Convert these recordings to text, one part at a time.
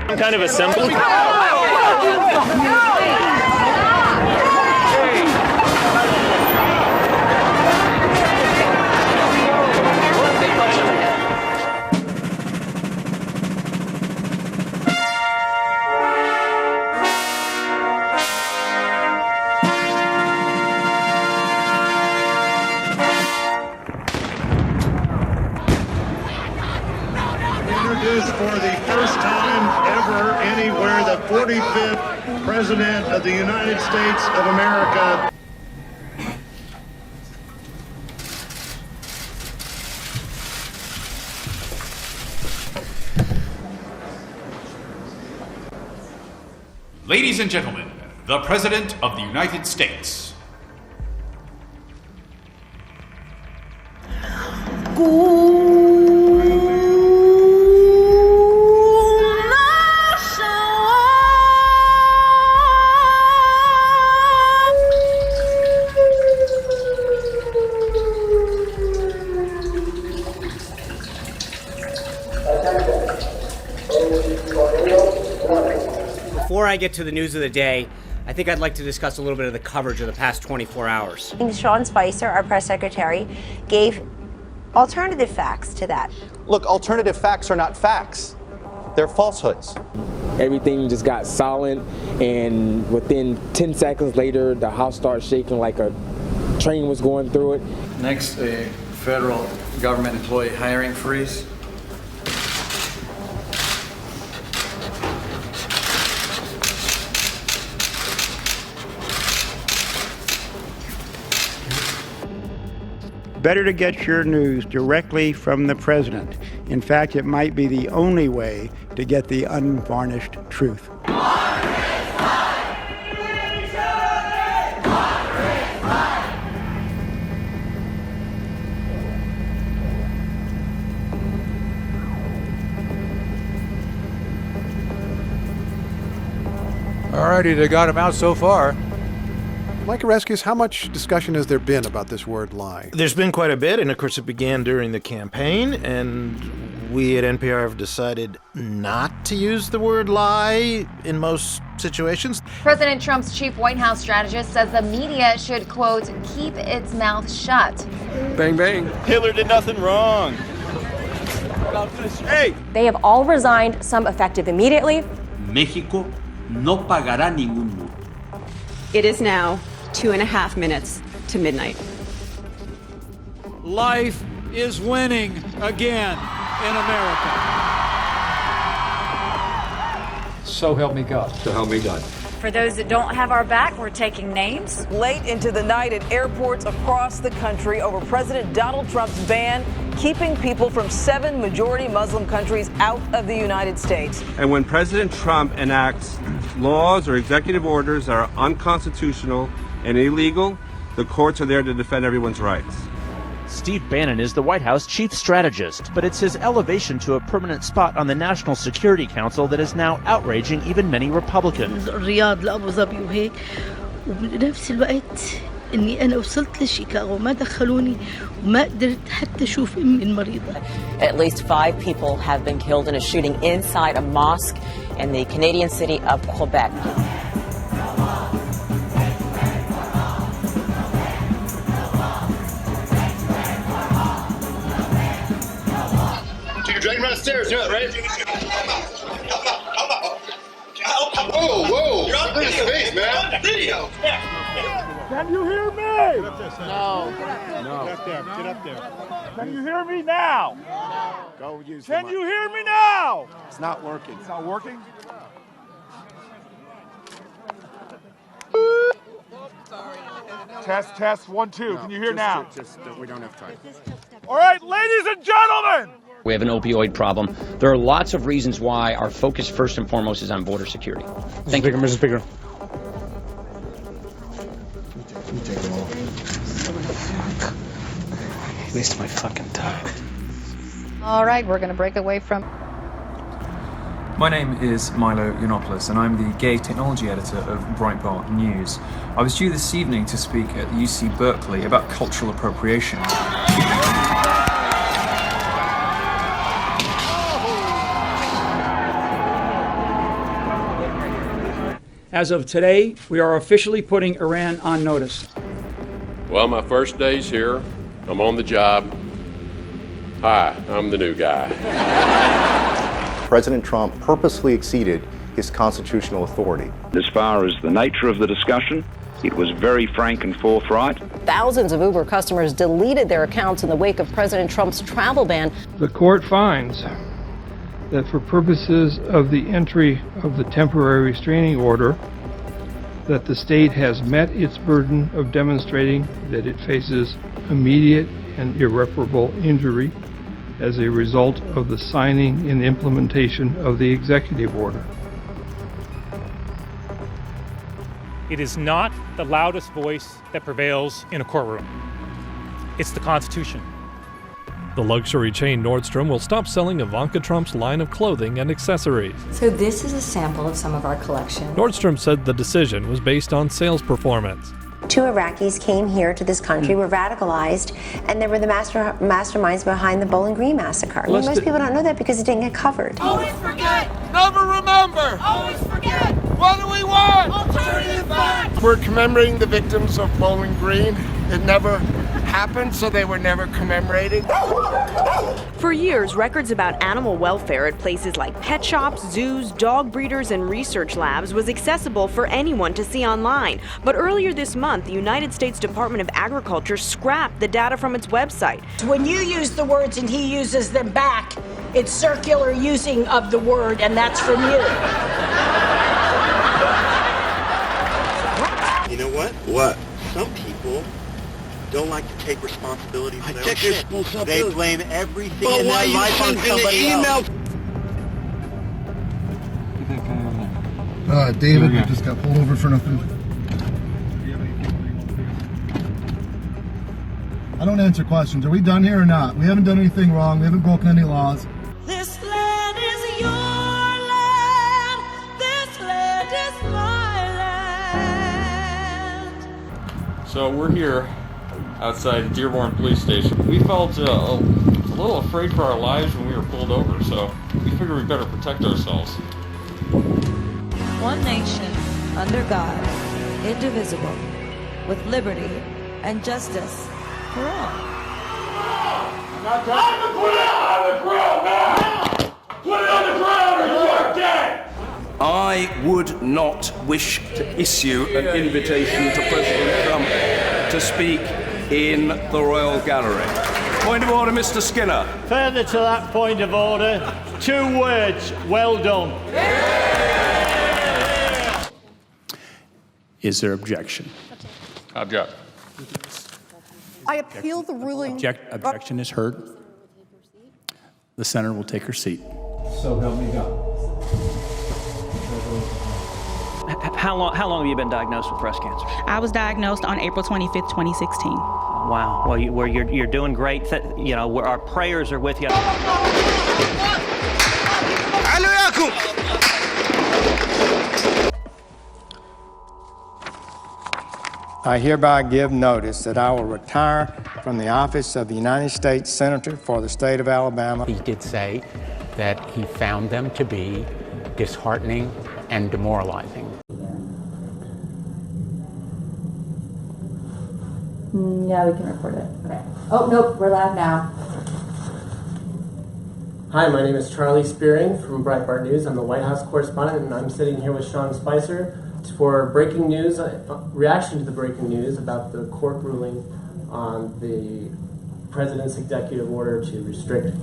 Some kind of assembly. For the first time ever anywhere, the 45th President of the United States of America. Ladies and gentlemen, the President of the United States. Before I get to the news of the day, I think I'd like to discuss a little bit of the coverage of the past 24 hours. Sean Spicer, our press secretary, gave alternative facts to that. Look, alternative facts are not facts. They're falsehoods. Everything just got silent, and within 10 seconds later, the house started shaking like a train was going through it. Next, a federal government employee hiring freeze. Better to get your news directly from the president. In fact, it might be the only way to get the unvarnished truth. All righty, they got him out so far. Mike Oreskes, how much discussion has there been about this word lie? There's been quite a bit, and of course it began during the campaign, and we at NPR have decided not to use the word lie in most situations. President Trump's chief White House strategist says the media should, quote, keep its mouth shut. Bang, bang. Hitler did nothing wrong. Hey! They have all resigned, some effective immediately. México no pagará ningún multa. It is now 2.5 minutes to midnight. Life is winning again in America. So help me God. So help me God. For those that don't have our back, we're taking names. Late into the night at airports across the country over President Donald Trump's ban keeping people from 7 majority Muslim countries out of the United States. And when President Trump enacts laws or executive orders that are unconstitutional and illegal, the courts are there to defend everyone's rights. Steve Bannon is the White House chief strategist, but it's his elevation to a permanent spot on the National Security Council that is now outraging even many Republicans. الرياض لأبو ظبي وهيك وبنفس الوقت إني أنا وصلت لشيكاغو ما دخلوني وما قدرت حتى أشوف أمي المريضة. At least 5 people have been killed in a shooting inside a mosque in the Canadian city of Quebec. Drag him down the stairs, you know that, right? Whoa, whoa! You're on his face, man! Video! Can you hear me? No. No. Get up there, get up there. Can you hear me now? Go use Can you hear me now? It's not working. It's not working? Test, test, 1, 2. No, Can you hear now? We don't have time. All right, ladies and gentlemen! We have an opioid problem. There are lots of reasons why our focus first and foremost is on border security. Thank you, Mr. Speaker. Waste my fucking time. All right, we're going to break away from... My name is Milo Yiannopoulos, and I'm the gay technology editor of Breitbart News. I was due this evening to speak at UC Berkeley about cultural appropriation. As of today, we are officially putting Iran on notice. Well, my first day's here. I'm on the job. Hi, I'm the new guy. President Trump purposely exceeded his constitutional authority. As far as the nature of the discussion, it was very frank and forthright. Thousands of Uber customers deleted their accounts in the wake of President Trump's travel ban. The court finds that for purposes of the entry of the temporary restraining order, that the state has met its burden of demonstrating that it faces immediate and irreparable injury as a result of the signing and implementation of the executive order. It is not the loudest voice that prevails in a courtroom. It's the Constitution. The luxury chain Nordstrom will stop selling Ivanka Trump's line of clothing and accessories. So this is a sample of some of our collection. Nordstrom said the decision was based on sales performance. 2 Iraqis came here to this country, were radicalized, and they were the masterminds behind the Bowling Green massacre. Most people don't know that because it didn't get covered. Always forget, never remember. Always forget. What do we want? Alternative facts. We're commemorating the victims of Bowling Green. It never happened, so they were never commemorated. For years, records about animal welfare at places like pet shops, zoos, dog breeders, and research labs was accessible for anyone to see online. But earlier this month, the United States Department of Agriculture scrapped the data from its website. When you use the words and he uses them back, it's circular using of the word, and that's from you. You know what? What? Some people don't like to take responsibility for their own shit. They blame everything in their life on somebody else. David, we just got pulled over for nothing. I don't answer questions. Are we done here or not? We haven't done anything wrong. We haven't broken any laws. This land is your land. This land is my land. So we're here outside Dearborn Police Station. We felt a little afraid for our lives when we were pulled over, so we figured we better protect ourselves. One nation, under God, indivisible, with liberty and justice for all. I'm gonna put it on the ground now! Put it on the ground or you are dead! I would not wish to issue an invitation to President Trump to speak in the Royal Gallery. Point of order, Mr. Skinner. Further to that point of order, 2 words, well done. Is there objection? Object. I appeal the ruling. Objection is heard. The senator will take her seat. So help me God. How long have you been diagnosed with breast cancer? I was diagnosed on April 25th, 2016. Wow. Well, you're doing great. You know, our prayers are with you. I hereby give notice that I will retire from the office of the United States Senator for the state of Alabama. He did say that he found them to be disheartening and demoralizing. Yeah, we can record it. Okay. Oh, nope, we're live now. Hi, my name is Charlie Spearing from Breitbart News. I'm the White House correspondent, and I'm sitting here with Sean Spicer for breaking news, reaction to the breaking news about the court ruling on the president's executive order to restrict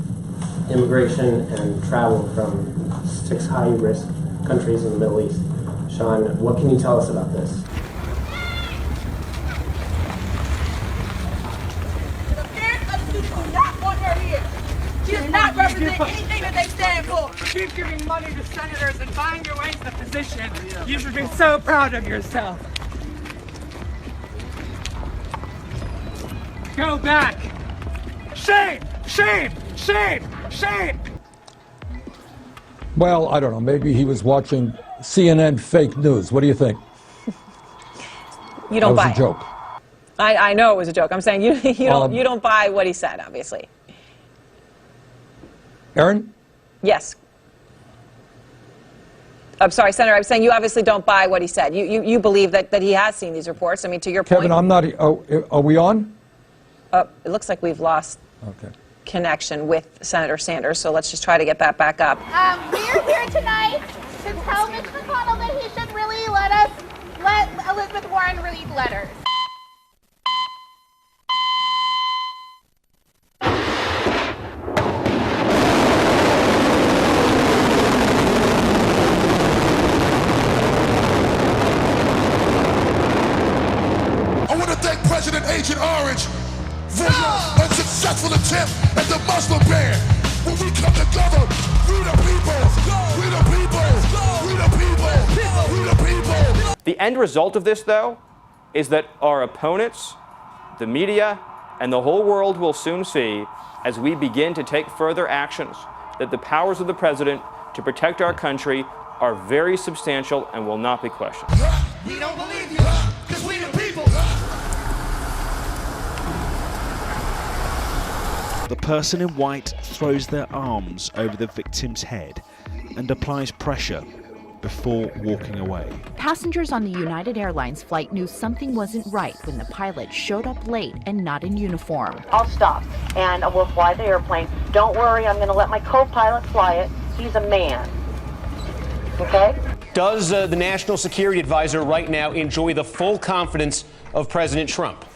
immigration and travel from 6 high-risk countries in the Middle East. Sean, what can you tell us about this? She does not represent anything that they stand for. Keep giving money to senators and buying your way to the position. You should be so proud of yourself. Go back. Shame! Shame! Shame! Shame! Well, I don't know. Maybe he was watching CNN fake news. What do you think? You don't buy it. That was a joke. I know it was a joke. I'm saying you don't buy what he said, obviously. Aaron? Yes. I'm sorry, Senator, I'm saying you obviously don't buy what he said. You believe that he has seen these reports. I mean, to your point. Kevin, I'm not. Are we on? It looks like we've lost connection with Senator Sanders, so let's just try to get that back up. We're here tonight to tell Mitch McConnell that he should really let Elizabeth Warren read letters. I want to thank President Agent Orange for your unsuccessful attempt at the Muslim ban. When we come together, we the people, we the people, we the people, we the people. The end result of this, though, is that our opponents, the media, and the whole world will soon see, as we begin to take further actions, that the powers of the president to protect our country are very substantial and will not be questioned. We don't believe you, because we the people. The person in white throws their arms over the victim's head and applies pressure before walking away. Passengers on the United Airlines flight knew something wasn't right when the pilot showed up late and not in uniform. I'll stop and we'll fly the airplane. Don't worry, I'm going to let my co-pilot fly it. He's a man. Okay? Does the National Security Advisor right now enjoy the full confidence of President Trump?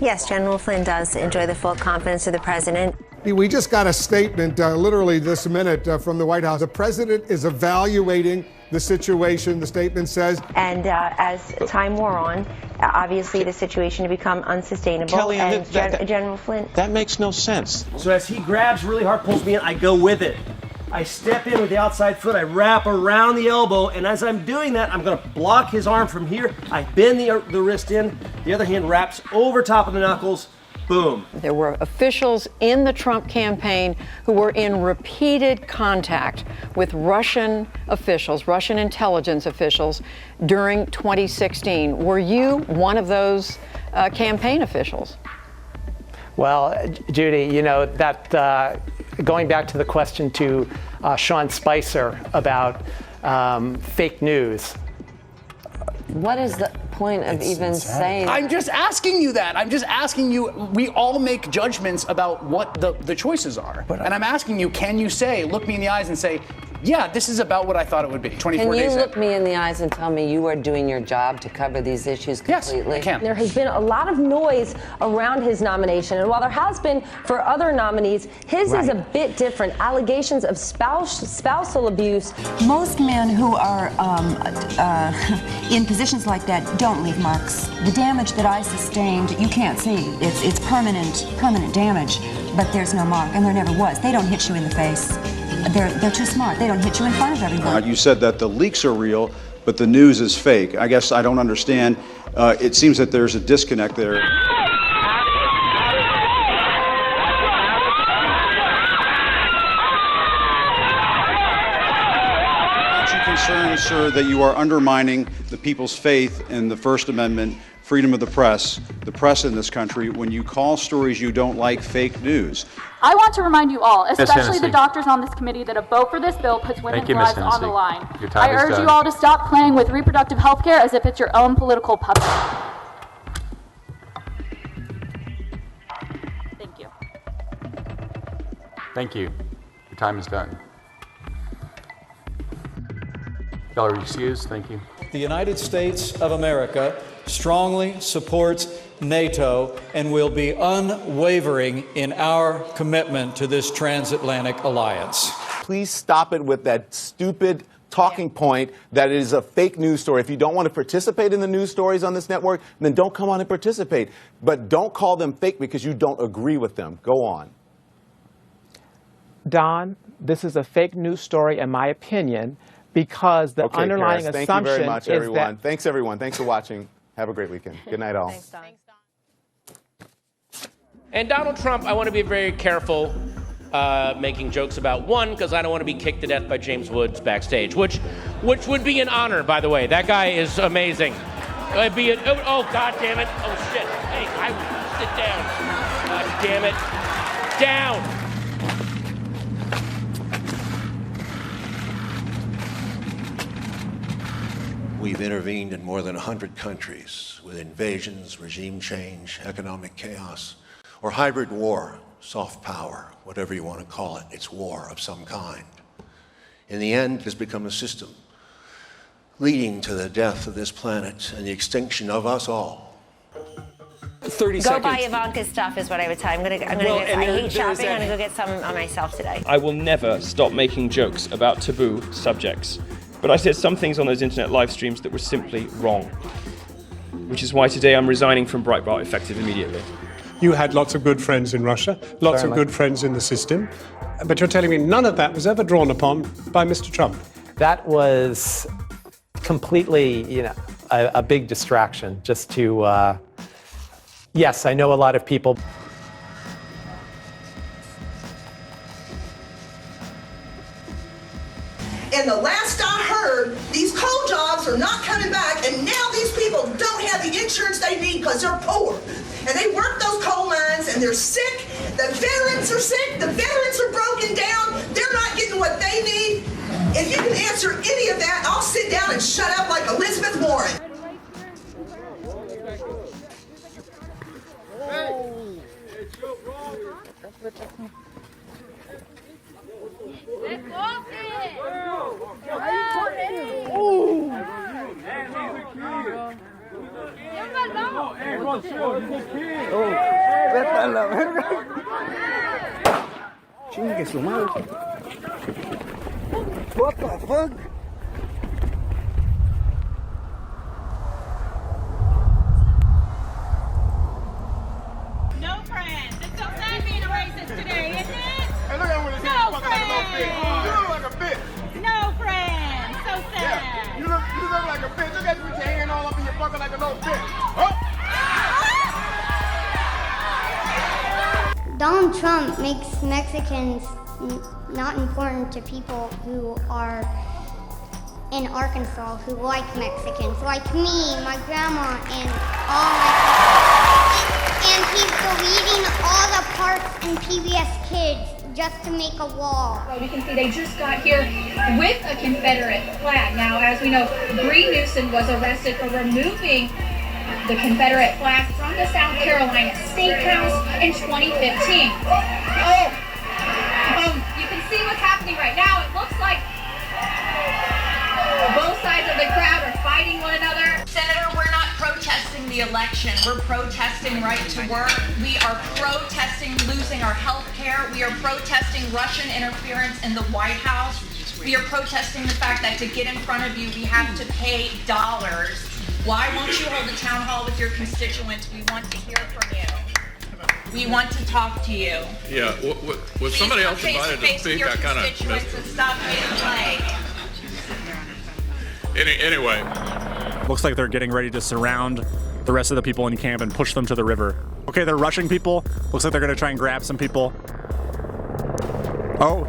Yes, General Flynn does enjoy the full confidence of the president. We just got a statement literally this minute from the White House. The president is evaluating the situation, the statement says. And as time wore on, obviously the situation had become unsustainable. Kelly, and General Flynn. That makes no sense. So as he grabs really hard, pulls me in, I go with it. I step in with the outside foot, I wrap around the elbow, and as I'm doing that, I'm gonna block his arm from here. I bend the wrist in, the other hand wraps over top of the knuckles, boom. There were officials in the Trump campaign who were in repeated contact with Russian officials, Russian intelligence officials during 2016. Were you one of those campaign officials? Well, Judy, you know, that going back to the question to Sean Spicer about fake news. What is the point of even saying that? I'm just asking you that. I'm just asking you, we all make judgments about what the choices are. And I'm asking you, can you say, look me in the eyes and say, yeah, this is about what I thought it would be 24 days Can you look me in the eyes and tell me you are doing your job to cover these issues completely? Yes, I can. There has been a lot of noise around his nomination, and while there has been for other nominees, his is a bit different. Allegations of spousal abuse. Most men who are in positions like that don't leave marks. The damage that I sustained, you can't see. It's permanent damage, but there's no mark, and there never was. They don't hit you in the face. They're too smart. They don't hit you in front of everyone. You said that the leaks are real, but the news is fake. I guess I don't understand. It seems that there's a disconnect there. Aren't you concerned, sir, that you are undermining the people's faith in the First Amendment, freedom of the press in this country, when you call stories you don't like fake news? I want to remind you all, especially the doctors on this committee, that a vote for this bill puts women's lives on the line. I urge you all to stop playing with reproductive health care as if it's your own political puppet. Thank you. Thank you. Your time is done. Y'all are excused. Thank you. The United States of America strongly supports NATO and will be unwavering in our commitment to this transatlantic alliance. Please stop it with that stupid talking point that it is a fake news story. If you don't want to participate in the news stories on this network, then don't come on and participate. But don't call them fake because you don't agree with them. Go on. Don, this is a fake news story, in my opinion, because the underlying Paris, assumption thank you very much, is everyone. that... Thanks, everyone. Thanks for watching. Have a great weekend. Good night, all. Thanks, Don. And Donald Trump, I want to be very careful making jokes about, one, because I don't want to be kicked to death by James Woods backstage, which would be an honor, by the way. That guy is amazing. It'd be oh, God damn it. Oh, shit. Hey, I will sit down. God damn it. Down. We've intervened in more than 100 countries with invasions, regime change, economic chaos, or hybrid war, soft power, whatever you want to call it. It's war of some kind. In the end, it has become a system leading to the death of this planet and the extinction of us all. 30 Go seconds. buy Ivanka's stuff is what I would tell you. I hate shopping. I'm going to go get some on myself today. I will never stop making jokes about taboo subjects, but I said some things on those internet live streams that were simply wrong, which is why today I'm resigning from Breitbart effective immediately. You had lots of good friends in Russia, lots of good friends in the system, but you're telling me none of that was ever drawn upon by Mr. Trump. That was completely, a big distraction just to, yes, I know a lot of people. And the last I heard, these coal jobs are not coming back, and now these people don't have the insurance they need because they're poor. And they work those coal mines, and they're sick. The veterans are sick. The veterans are broken down. They're not getting what they need. If you can answer any of that, I'll sit down and shut up like Elizabeth Warren. Chingue su madre. What the fuck? No friends. It's so sad being a racist today, isn't it? Hey, look at what it No is. You look like a bitch. No friends. So sad. Yeah. You look like a bitch. Look at you with your hand all up in your bucket like a little bitch. Oh. Donald Trump makes Mexicans not important to people who are in Arkansas who like Mexicans, like me, my grandma, and all my people. And he's deleting all the parts in PBS Kids just to make a wall. Well, we can see they just got here with a Confederate flag. Now, as we know, Bree Newsom was arrested for removing the Confederate flag from the South Carolina State House in 2015. You can see what's happening right now. It looks like both sides of the crowd are fighting one another. Senator, we're not protesting the election. We're protesting right to work. We are protesting losing our health care. We are protesting Russian interference in the White House. We are protesting the fact that to get in front of you, we have to pay dollars. Why won't you hold a town hall with your constituents? We want to hear from you. We want to talk to you. Yeah, was somebody else invited to speak? I kind of missed it. Stop being late. Anyway. Looks like they're getting ready to surround the rest of the people in camp and push them to the river. Okay, they're rushing people. Looks like they're going to try and grab some people. Oh.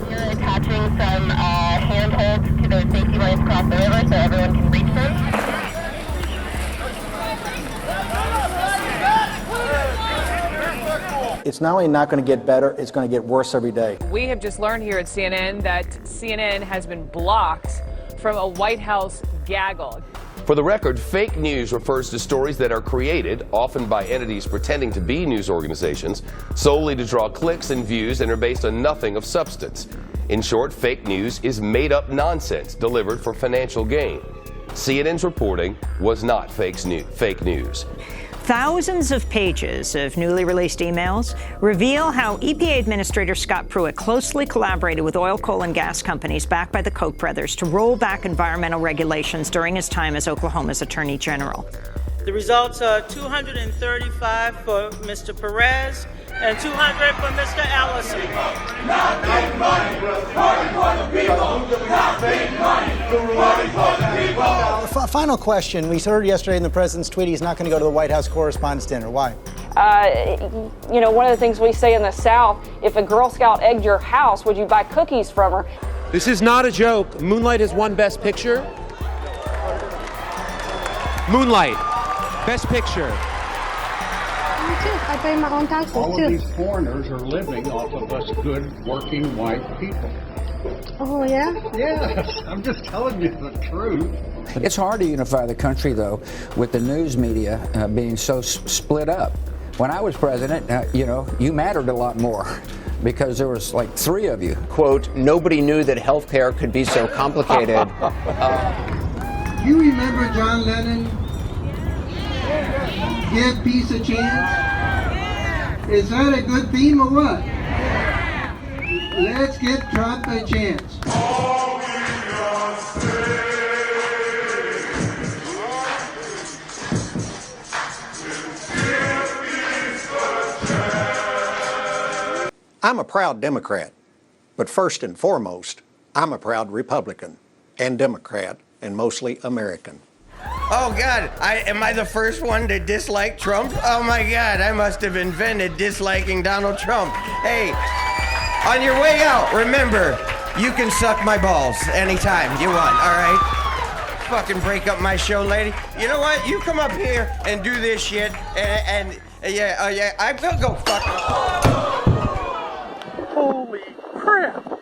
You're attaching some handholds to those safety lines across the river so everyone can reach them. It's not only not going to get better, it's going to get worse every day. We have just learned here at CNN that CNN has been blocked from a White House gaggle. For the record, fake news refers to stories that are created, often by entities pretending to be news organizations, solely to draw clicks and views and are based on nothing of substance. In short, fake news is made-up nonsense delivered for financial gain. CNN's reporting was not fake news. Thousands of pages of newly released emails reveal how EPA Administrator Scott Pruitt closely collaborated with oil, coal, and gas companies backed by the Koch brothers to roll back environmental regulations during his time as Oklahoma's Attorney General. The results are 235 for Mr. Perez and 200 for Mr. Allison. Final question. We heard yesterday in the president's tweet he's not going to go to the White House Correspondents' Dinner. Why? One of the things we say in the South, if a Girl Scout egged your house, would you buy cookies from her? This is not a joke. Moonlight has won Best Picture. Moonlight, Best Picture. I pay my own taxes All of these foreigners are living off of us good, working, white people. Oh, yeah? Yes, I'm just telling you the truth. It's hard to unify the country, though, with the news media being so split up. When I was president, you mattered a lot more because there was like 3 of you. Quote, nobody knew that healthcare could be so complicated. You remember John Lennon? Give peace a chance? Is that a good theme or what? Let's give Trump a chance. I'm a proud Democrat, but first and foremost, I'm a proud Republican and Democrat and mostly American. Oh God, am I the first one to dislike Trump? Oh my God, I must have invented disliking Donald Trump. Hey, on your way out, remember, you can suck my balls anytime you want, all right? Fucking break up my show, lady. You know what? You come up here and do this shit, and yeah, I will go fuck. Holy crap!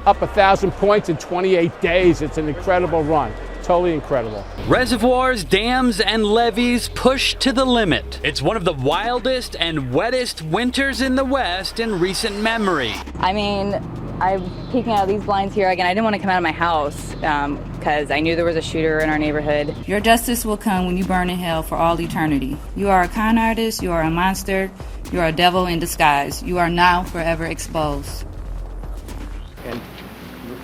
Up 1,000 points in 28 days. It's an incredible run. Totally incredible. Reservoirs, dams, and levees pushed to the limit. It's one of the wildest and wettest winters in the West in recent memory. I mean, I'm peeking out of these blinds here again. I didn't want to come out of my house because I knew there was a shooter in our neighborhood. Your justice will come when you burn in hell for all eternity. You are a con artist, you are a monster, you are a devil in disguise. You are now forever exposed. In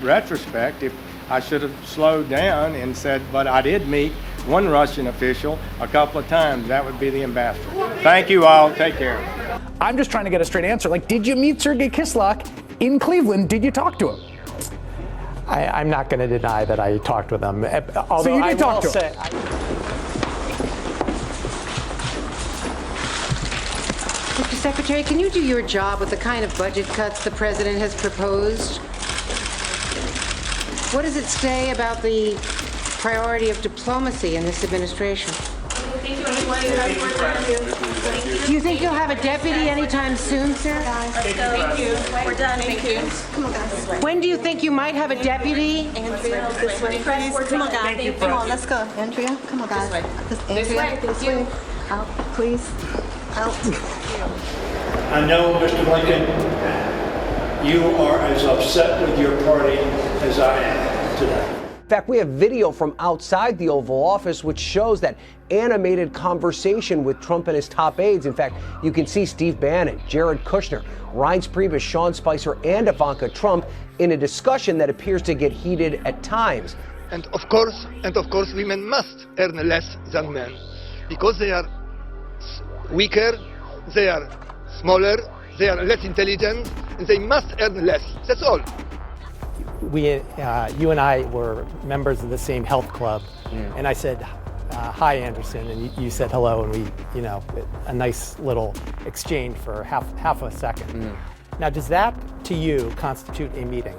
retrospect, if I should have slowed down and said, but I did meet one Russian official a couple of times, that would be the ambassador. Thank you all. Take care. I'm just trying to get a straight answer. Like, did you meet Sergei Kislyak in Cleveland? Did you talk to him? I'm not going to deny that I talked with him. Although so you did talk to him? Mr. Secretary, can you do your job with the kind of budget cuts the president has proposed? What does it say about the priority of diplomacy in this administration? Do you think you'll have a deputy anytime soon, sir? Thank you. We're done. Thank you. Come on, guys. When do you think you might have a deputy? Andrea, this way. Please, come on, guys. Come on, let's go. Andrea, come on, guys. This way. Thank you. Out, please. Out. I know, Mr. Lincoln, you are as upset with your party as I am today. In fact, we have video from outside the Oval Office which shows that animated conversation with Trump and his top aides. In fact, you can see Steve Bannon, Jared Kushner, Reince Priebus, Sean Spicer, and Ivanka Trump in a discussion that appears to get heated at times. And of course, women must earn less than men because they are weaker, they are smaller, they are less intelligent, and they must earn less. That's all. You and I were members of the same health club, and I said, hi, Anderson, and you said hello, and we, a nice little exchange for half a second. Now, does that, to you, constitute a meeting?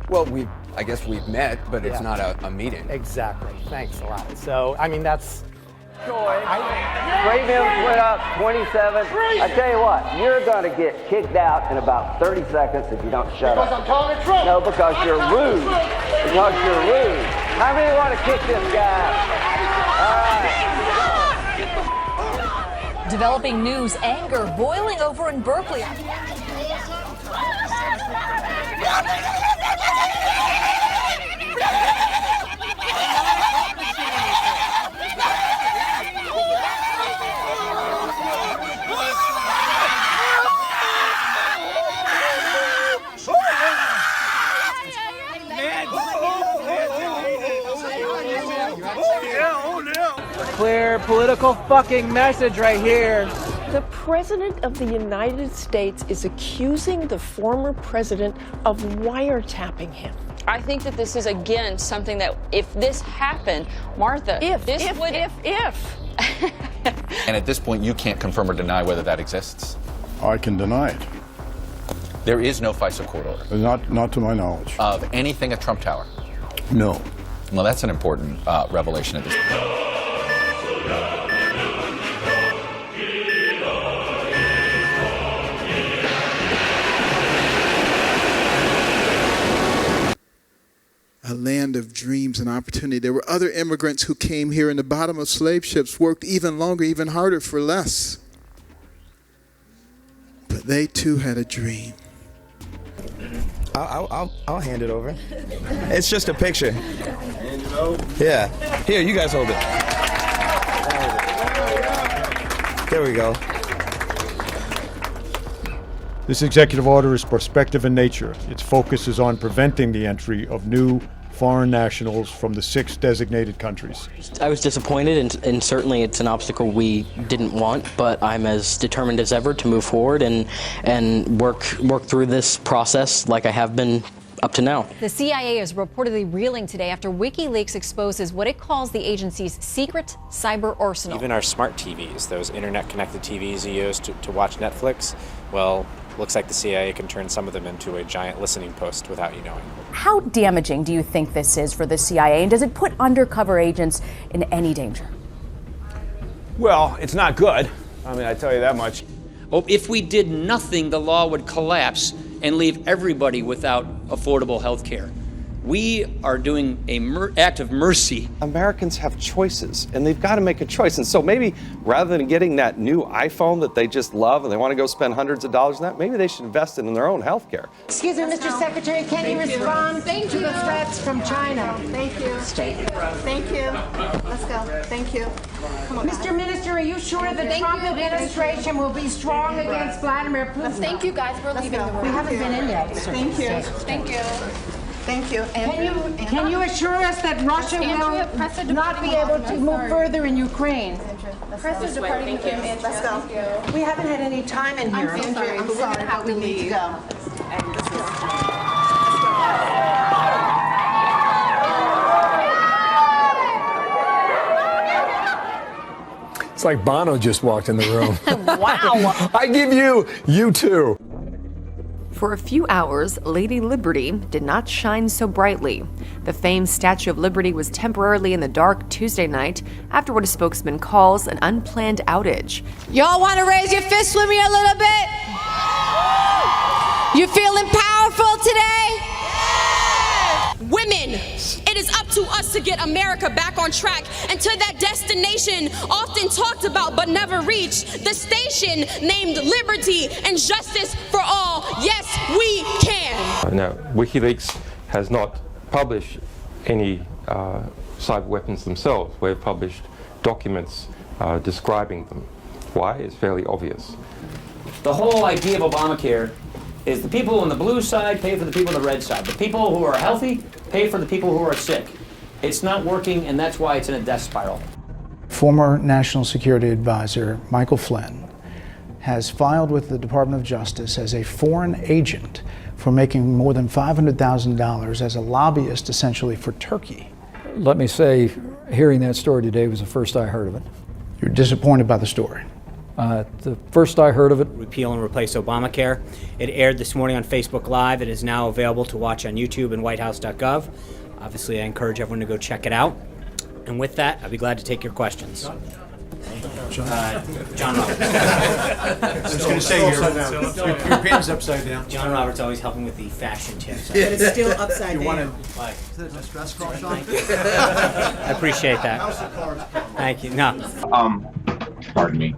Well, I guess we've met, but it's not a meeting. Exactly. Thanks a lot. So, I mean, that's... Brave him went up 27. I tell you what, you're going to get kicked out in about 30 seconds if you don't shut up. Because I'm calling Trump. No, because you're rude. Because you're rude. How many want to kick this guy out? All right. Developing news, anger boiling over in Berkeley. Clear political fucking message right here. The President of the United States is accusing the former president of wiretapping him. I think that this is, again, something that if this happened, Martha, If. And at this point, you can't confirm or deny whether that exists? I can deny it. There is no FISA court order? Not to my knowledge. Of anything at Trump Tower? No. Well, that's an important revelation at this point. A land of dreams and opportunity. There were other immigrants who came here in the bottom of slave ships, worked even longer, even harder for less. But they too had a dream. I'll hand it over. It's just a picture. Hand it over? Yeah. Here, you guys hold it. There we go. This executive order is prospective in nature. Its focus is on preventing the entry of new foreign nationals from the 6 designated countries. I was disappointed, and certainly it's an obstacle we didn't want, but I'm as determined as ever to move forward and work through this process like I have been up to now. The CIA is reportedly reeling today after WikiLeaks exposes what it calls the agency's secret cyber arsenal. Even our smart TVs, those internet-connected TVs you use to watch Netflix, well, looks like the CIA can turn some of them into a giant listening post without you knowing. How damaging do you think this is for the CIA, and does it put undercover agents in any danger? Well, it's not good. I mean, I tell you that much. Oh, if we did nothing, the law would collapse and leave everybody without affordable health care. We are doing an act of mercy. Americans have choices, and they've got to make a choice. And so maybe rather than getting that new iPhone that they just love and they want to go spend hundreds of dollars on that, maybe they should invest in their own health care. Excuse me, Mr. Secretary, can you respond to the threats from China? Thank you. Thank you. Let's go. Thank you. Come on, Mr. Minister, are you sure the Trump administration will be strong against Vladimir Putin? Thank you, guys. We're leaving the room. We haven't been in yet. Thank you. Thank you. Thank you. Can you assure us that Russia will not be able to move further in Ukraine? Press is departing. Thank you. Let's go. We haven't had any time in here. I'm sorry, but we need to go. It's like Bono just walked in the room. Wow. I give you too. For a few hours, Lady Liberty did not shine so brightly. The famed Statue of Liberty was temporarily in the dark Tuesday night after what a spokesman calls an unplanned outage. Y'all want to raise your fist with me a little bit? You feeling powerful today? Women, it is up to us to get America back on track and to that destination often talked about but never reached, the station named Liberty and Justice for All. Yes, we can. Now, WikiLeaks has not published any cyber weapons themselves. We've published documents describing them. Why? It's fairly obvious. The whole idea of Obamacare is the people on the blue side pay for the people on the red side. The people who are healthy pay for the people who are sick. It's not working, and that's why it's in a death spiral. Former National Security Advisor Michael Flynn has filed with the Department of Justice as a foreign agent for making more than $500,000 as a lobbyist, essentially for Turkey. Let me say, hearing that story today was the first I heard of it. You're disappointed by the story? The first I heard of it. Repeal and replace Obamacare. It aired this morning on Facebook Live. It is now available to watch on YouTube and whitehouse.gov. Obviously, I encourage everyone to go check it out. And with that, I'd be glad to take your questions. John Roberts. I was going to say your pen's upside down. John Roberts always helping with the fashion tips. But it's still upside down. Is that a distress call, Sean? I appreciate that. Thank you. No. Pardon me.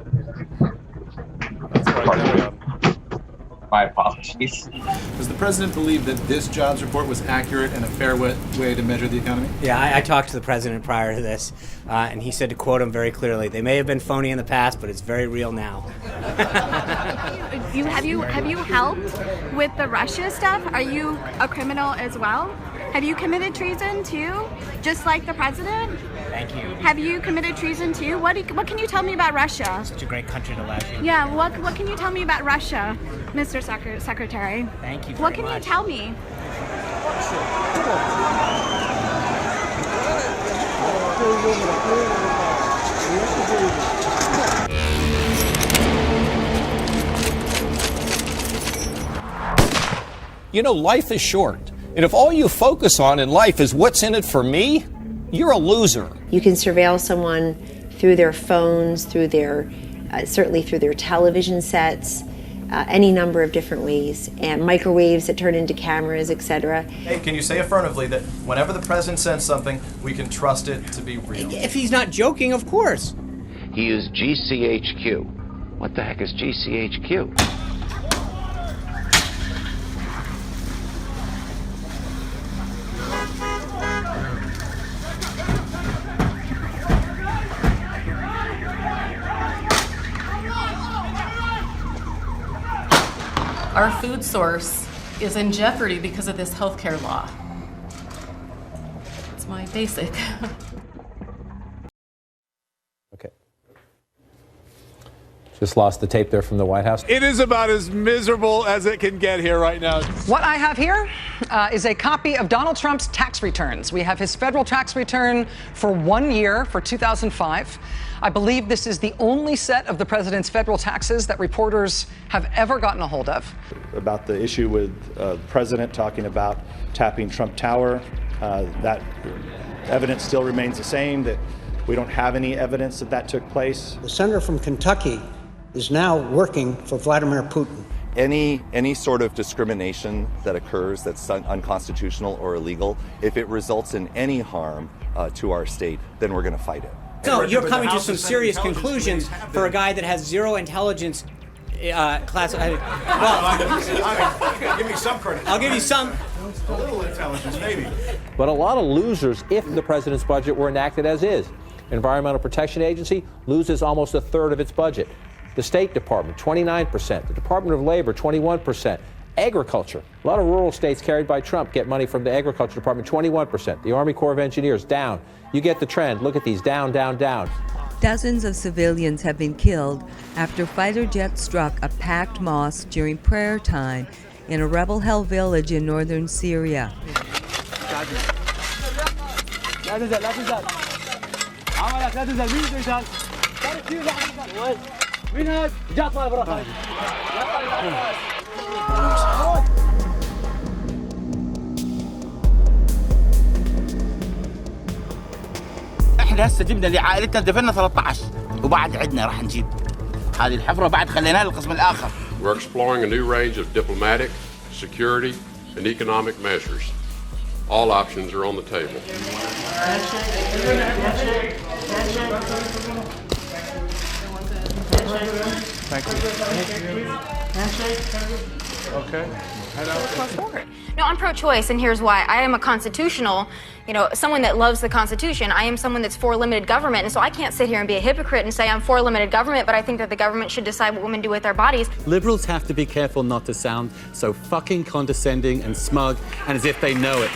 My apologies. Does the president believe that this jobs report was accurate and a fair way to measure the economy? Yeah, I talked to the president prior to this, and he said, to quote him very clearly, they may have been phony in the past, but it's very real now. Have you helped with the Russia stuff? Are you a criminal as well? Have you committed treason too, just like the president? Thank you. Have you committed treason too? What can you tell me about Russia? Such a great country to live in. Yeah, what can you tell me about Russia, Mr. Secretary? Thank you very What can much. you tell me? You know, life is short. And if all you focus on in life is what's in it for me, you're a loser. You can surveil someone through their phones, through their, certainly through their television sets, any number of different ways, and microwaves that turn into cameras, etc. Hey, can you say affirmatively that whenever the president sends something, we can trust it to be real? If he's not joking, of course. He used GCHQ. What the heck is GCHQ? Our food source is in jeopardy because of this healthcare law. It's my basic. Okay. Just lost the tape there from the White House. It is about as miserable as it can get here right now. What I have here is a copy of Donald Trump's tax returns. We have his federal tax return for 1 year for 2005. I believe this is the only set of the president's federal taxes that reporters have ever gotten a hold of. About the issue with the president talking about tapping Trump Tower, that evidence still remains the same, that we don't have any evidence that that took place. The senator from Kentucky is now working for Vladimir Putin. Any sort of discrimination that occurs that's unconstitutional or illegal, if it results in any harm to our state, then we're going to fight it. No, you're coming to some serious conclusions for a guy that has zero intelligence class. Well, give me some credit. I'll give you some. A little intelligence, maybe. But a lot of losers if the president's budget were enacted as is. Environmental Protection Agency loses almost a third of its budget. The State Department, 29%. The Department of Labor, 21%. Agriculture. A lot of rural states carried by Trump get money from the Agriculture Department, 21%. The Army Corps of Engineers, down. You get the trend. Look at these, down, down, down. Dozens of civilians have been killed after fighter jets struck a packed mosque during prayer time in a rebel-held village in northern Syria. احنا هسه جبنا لعائلتنا دفنا 13 وبعد عدنا راح نجيب هذه الحفره بعد خليناها للقسم الاخر. We're exploring a new range of diplomatic, security, and economic measures. All options are on the table. Thank you. Okay. Head out. No, I'm pro-choice, and here's why. I am a constitutional, someone that loves the Constitution. I am someone that's for limited government, and so I can't sit here and be a hypocrite and say I'm for limited government, but I think that the government should decide what women do with their bodies. Liberals have to be careful not to sound so fucking condescending and smug and as if they know it.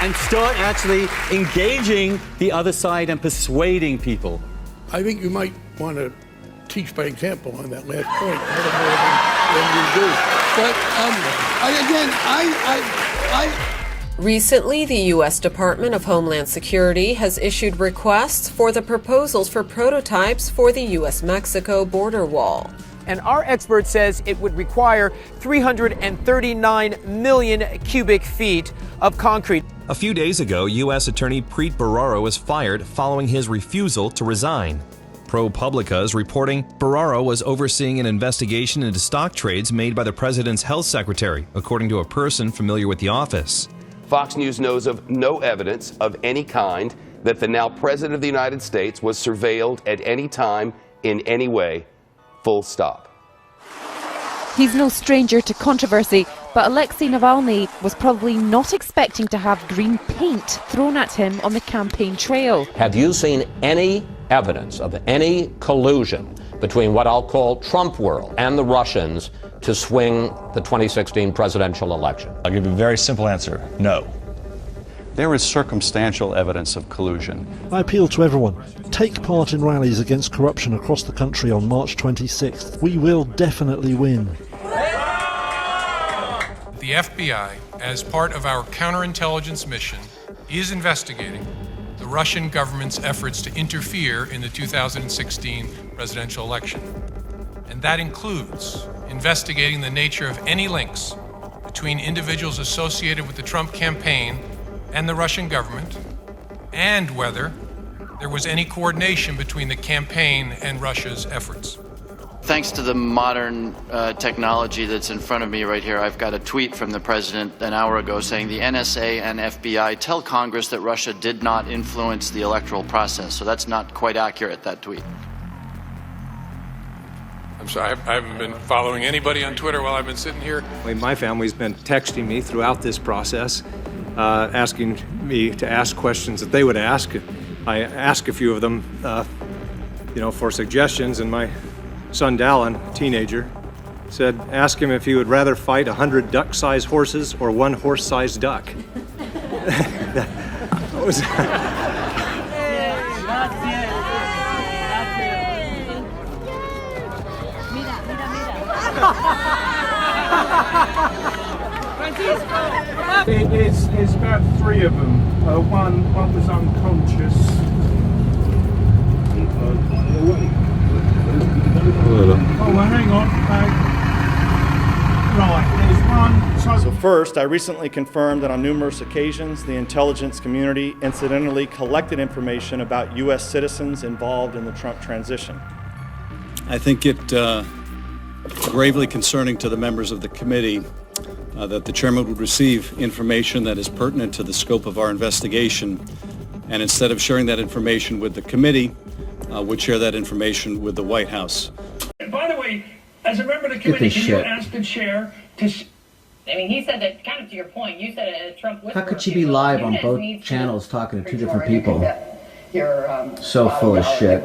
And start actually engaging the other side and persuading people. I think you might want to teach by example on that last point. Than you do. But Recently, the U.S. Department of Homeland Security has issued requests for the proposals for prototypes for the U.S.-Mexico border wall. And our expert says it would require 339 million cubic feet of concrete. A few days ago, U.S. Attorney Preet Bharara was fired following his refusal to resign. ProPublica is reporting Bharara was overseeing an investigation into stock trades made by the president's health secretary, according to a person familiar with the office. Fox News knows of no evidence of any kind that the now President of the United States was surveilled at any time in any way. Full stop. He's no stranger to controversy, but Alexei Navalny was probably not expecting to have green paint thrown at him on the campaign trail. Have you seen any evidence of any collusion between what I'll call Trump world and the Russians to swing the 2016 presidential election? I'll give you a very simple answer: no. There is circumstantial evidence of collusion. I appeal to everyone. Take part in rallies against corruption across the country on March 26th. We will definitely win. The the FBI, as part of our counterintelligence mission, is investigating the Russian government's efforts to interfere in the 2016 presidential election. And that includes investigating the nature of any links between individuals associated with the Trump campaign and the Russian government, and whether there was any coordination between the campaign and Russia's efforts. Thanks to the modern technology that's in front of me right here, I've got a tweet from the president an hour ago saying the NSA and FBI tell Congress that Russia did not influence the electoral process. So that's not quite accurate, that tweet. I'm sorry, I haven't been following anybody on Twitter while I've been sitting here. My family's been texting me throughout this process, asking me to ask questions that they would ask. I asked a few of them, for suggestions, and my son Dallin, a teenager, said, ask him if he would rather fight 100 duck-sized horses or one horse-sized duck. That was... It's about three of them. One was unconscious. Oh, well, hang on. Right, there's one. So first, I recently confirmed that on numerous occasions, the intelligence community incidentally collected information about U.S. citizens involved in the Trump transition. I think it gravely concerning to the members of the committee that the chairman would receive information that is pertinent to the scope of our investigation, and instead of sharing that information with the committee, would share that information with the White House. And by the way, as a member of the committee, can you ask the chair to... I mean, he said that, kind of to your point, you said Trump whisperer. How could she be live on both channels talking to two different people? So full of shit.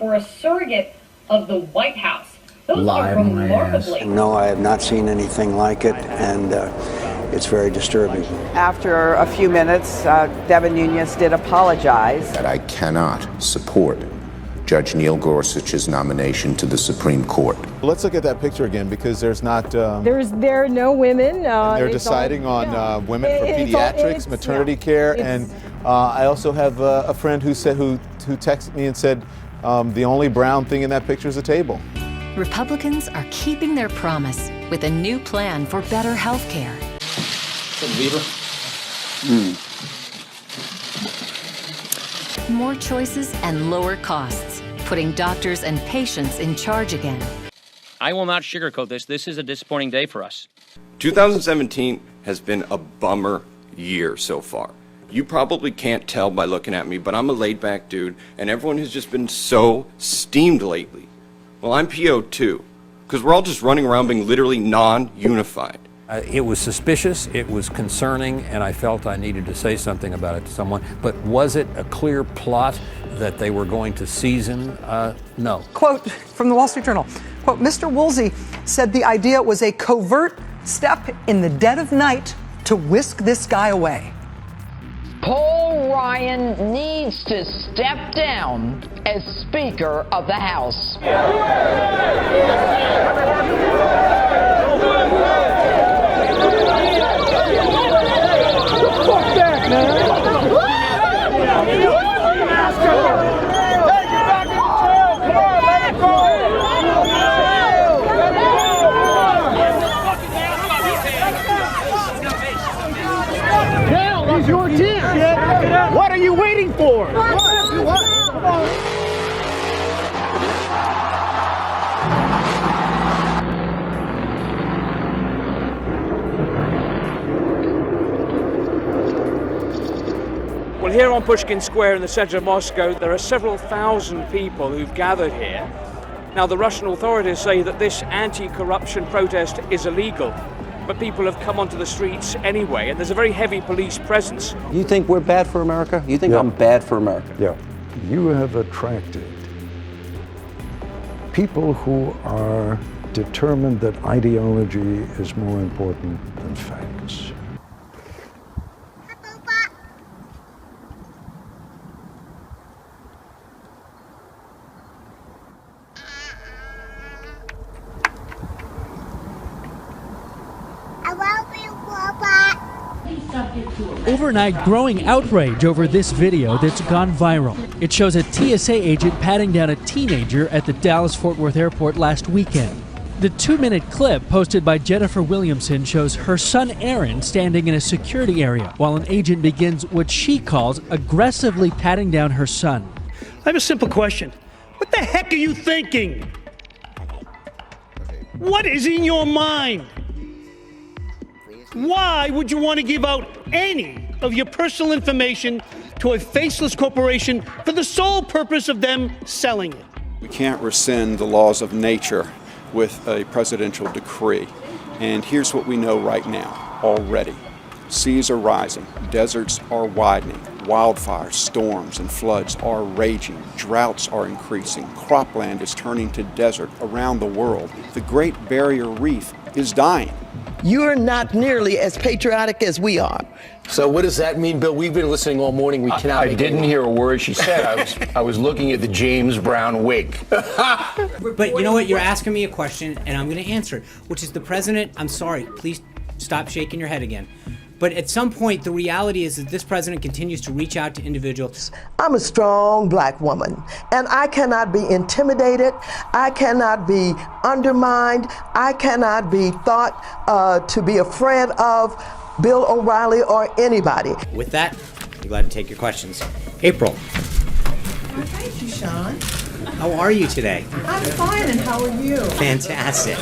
Or a surrogate of the White House. Those live are on my ass. No, I have not seen anything like it, and it's very disturbing. After a few minutes, Devin Nunes did apologize. That I cannot support Judge Neil Gorsuch's nomination to the Supreme Court. Let's look at that picture again, because there's not... there are no women. They're deciding on women for pediatrics, maternity care, and I also have a friend who texted me and said the only brown thing in that picture is a table. Republicans are keeping their promise with a new plan for better health care. More choices and lower costs, putting doctors and patients in charge again. I will not sugarcoat this. This is a disappointing day for us. 2017 has been a bummer year so far. You probably can't tell by looking at me, but I'm a laid-back dude, and everyone has just been so steamed lately. Well, I'm PO too, because we're all just running around being literally non-unified. It was suspicious, it was concerning, and I felt I needed to say something about it to someone. But was it a clear plot that they were going to season? No. Quote from the Wall Street Journal, quote, Mr. Woolsey said the idea was a covert step in the dead of night to whisk this guy away. Paul Ryan needs to step down as Speaker of the House. Fuck that, man. He's your chance. What are you waiting for? Well, here on Pushkin Square in the center of Moscow, there are several thousand people who've gathered here. Now, the Russian authorities say that this anti-corruption protest is illegal, but people have come onto the streets anyway, and there's a very heavy police presence. You think we're bad for America? You think I'm bad for America? Yeah. You have attracted people who are determined that ideology is more important than facts. Hello? Overnight, growing outrage over this video that's gone viral. It shows a TSA agent patting down a teenager at the Dallas-Fort Worth airport last weekend. The 2-minute clip posted by Jennifer Williamson shows her son Aaron standing in a security area while an agent begins what she calls aggressively patting down her son. I have a simple question. What the heck are you thinking? What is in your mind? Why would you want to give out any of your personal information to a faceless corporation for the sole purpose of them selling it? We can't rescind the laws of nature with a presidential decree. And here's what we know right now already. Seas are rising, deserts are widening, wildfires, storms, and floods are raging, droughts are increasing, cropland is turning to desert around the world. The Great Barrier Reef is dying. You're not nearly as patriotic as we are. So what does that mean, Bill? We've been listening all morning. We cannot. I didn't hear a word she said. I was looking at the James Brown wig. But you know what? You're asking me a question, and I'm going to answer it, which is the president. I'm sorry. Please stop shaking your head again. But at some point, the reality is that this president continues to reach out to individuals. I'm a strong black woman, and I cannot be intimidated. I cannot be undermined. I cannot be thought to be a friend of Bill O'Reilly or anybody. With that, I'm glad to take your questions. April. Well, thank you, Sean. How are you today? I'm fine, and how are you? Fantastic.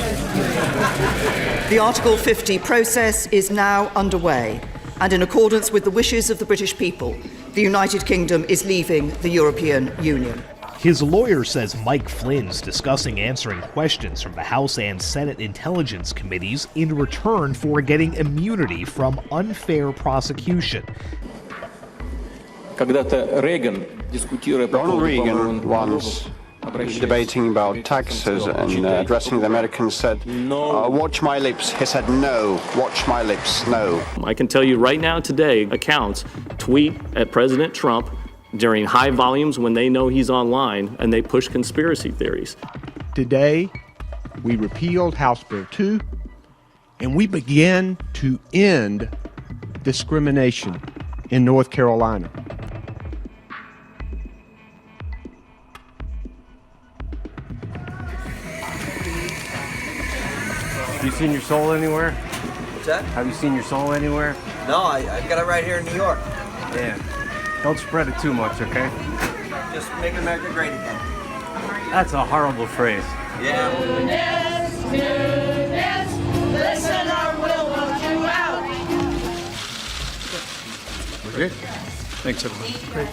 The Article 50 process is now underway, and in accordance with the wishes of the British people, the United Kingdom is leaving the European Union. His lawyer says Mike Flynn's discussing answering questions from the House and Senate Intelligence Committees in return for getting immunity from unfair prosecution. Ronald Reagan once, debating about taxes and addressing the Americans, said, watch my lips. He said, no, watch my lips, no. I can tell you right now today, accounts tweet at President Trump during high volumes when they know he's online, and they push conspiracy theories. Today, we repealed House Bill 2, and we began to end discrimination in North Carolina. Have you seen your soul anywhere? What's that? Have you seen your soul anywhere? No, I've got it right here in New York. Yeah. Don't spread it too much, okay? Just make America great again. That's a horrible phrase. Yeah. Listen or we'll vote you out. We're good. Thanks, everybody. Great.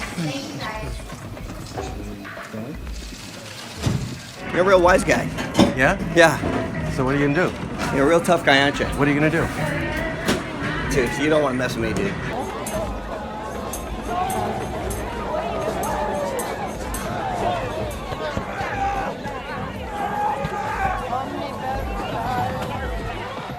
You're a real wise guy. Yeah? Yeah. So what are you gonna do? You're a real tough guy, aren't you? What are you gonna do? Dude, you don't want to mess with me, dude.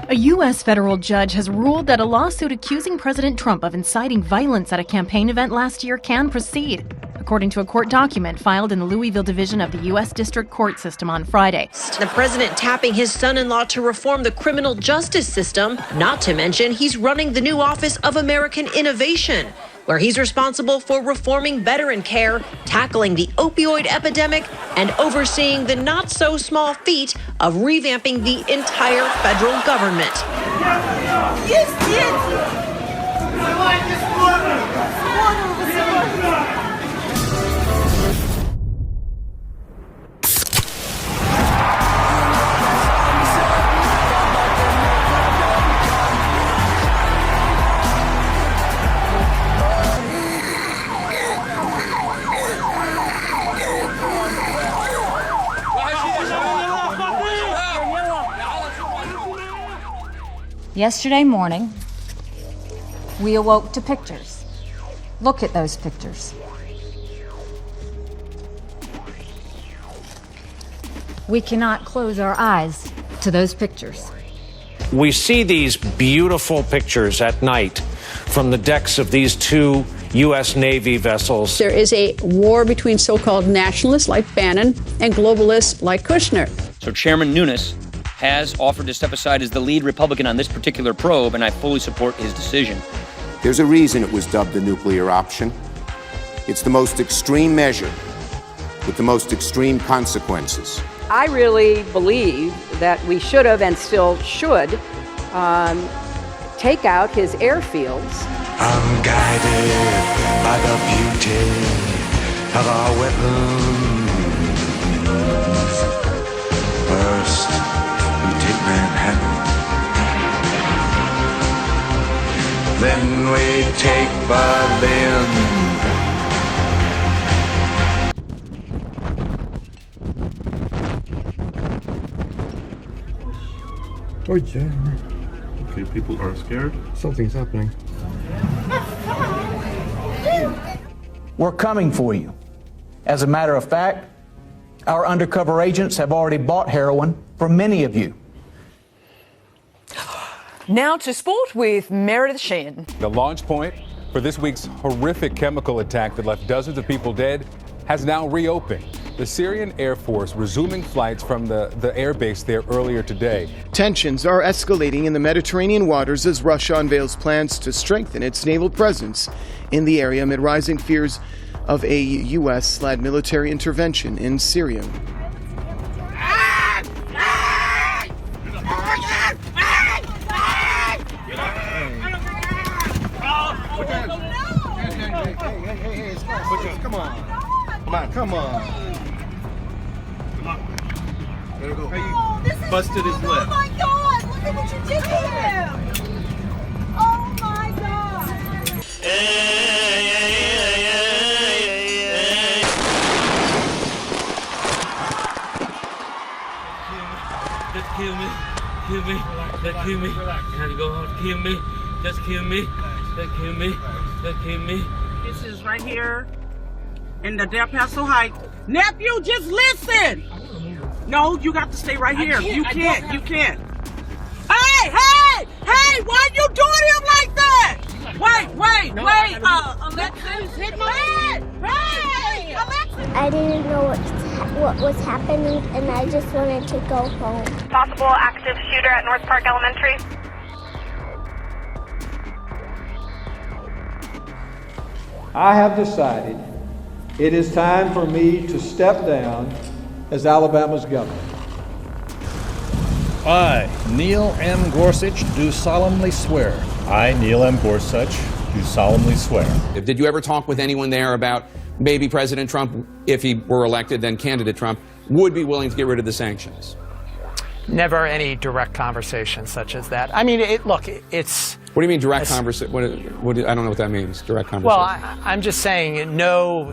A U.S. federal judge has ruled that a lawsuit accusing President Trump of inciting violence at a campaign event last year can proceed, according to a court document filed in the Louisville division of the U.S. District Court system on Friday. The president tapping his son-in-law to reform the criminal justice system, not to mention he's running the new Office of American Innovation, where he's responsible for reforming veteran care, tackling the opioid epidemic, and overseeing the not-so-small feat of revamping the entire federal government. Yes, yes. Yesterday morning, we awoke to pictures. Look at those pictures. We cannot close our eyes to those pictures. We see these beautiful pictures at night from the decks of these two U.S. Navy vessels. There is a war between so-called nationalists like Bannon and globalists like Kushner. So Chairman Nunes has offered to step aside as the lead Republican on this particular probe, and I fully support his decision. There's a reason it was dubbed the nuclear option. It's the most extreme measure with the most extreme consequences. I really believe that we should have and still should take out his airfields. I'm guided by the beauty of our weapons. First, we take Manhattan. Then we take Berlin. Oh yeah. Okay, people are scared. Something's happening. We're coming for you. As a matter of fact, our undercover agents have already bought heroin from many of you. Now to sport with Meredith Sheehan. The launch point for this week's horrific chemical attack that left dozens of people dead has now reopened. The Syrian Air Force resuming flights from the air base there earlier today. Tensions are escalating in the Mediterranean waters as Russia unveils plans to strengthen its naval presence in the area amid rising fears of a U.S.-led military intervention in Syria. Come on. Come on. There we go. Busted his lip. Oh my God! Look at what you did to him! Oh my God! Just kill me. Kill me. Just kill me. You have to go home. Kill me. Just kill me. Just kill me. Just kill me. This is right here in the Del Paso Heights. Nephew, just listen. No, you got to stay right here. You can't. You can't. Hey, hey, hey! Why you doing him like that? Wait. Alexis, hit my head. Hey, Alexis. I didn't know what was happening, and I just wanted to go home. Possible active shooter at North Park Elementary. I have decided it is time for me to step down as Alabama's governor. I, Neil M. Gorsuch, do solemnly swear. I, Neil M. Gorsuch, do solemnly swear. Did you ever talk with anyone there about maybe President Trump, if he were elected, then candidate Trump, would be willing to get rid of the sanctions? Never any direct conversation such as that. I mean, it's... What do you mean direct conversation? I don't know what that means, direct conversation. Well, I'm just saying, no,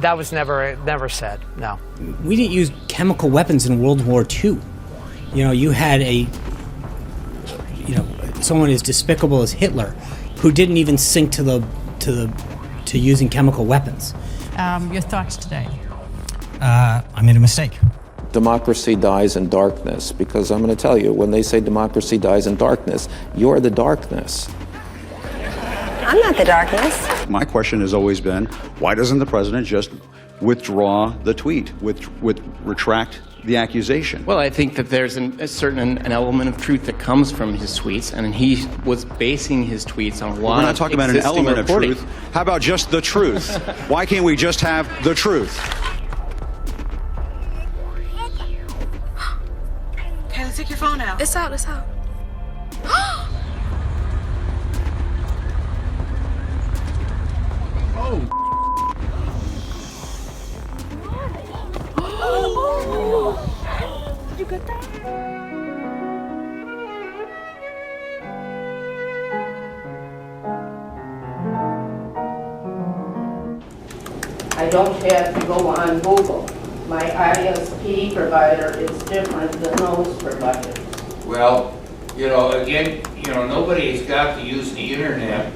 that was never said, no. We didn't use chemical weapons in World War II. You know, you had someone as despicable as Hitler, who didn't even sink to using chemical weapons. Your thoughts today? I made a mistake. Democracy dies in darkness, because I'm going to tell you, when they say democracy dies in darkness, you're the darkness. I'm not the darkness. My question has always been, why doesn't the president just withdraw the tweet, retract the accusation? Well, I think that there's a certain element of truth that comes from his tweets, and he was basing his tweets on a lot of We're not talking about an element of truth. How about just the truth? Why can't we just have the truth? Kayla, take your phone out. It's out. Did you get that? I don't have to go on Google. My ISP provider is different than those providers. Well, again, nobody's got to use the internet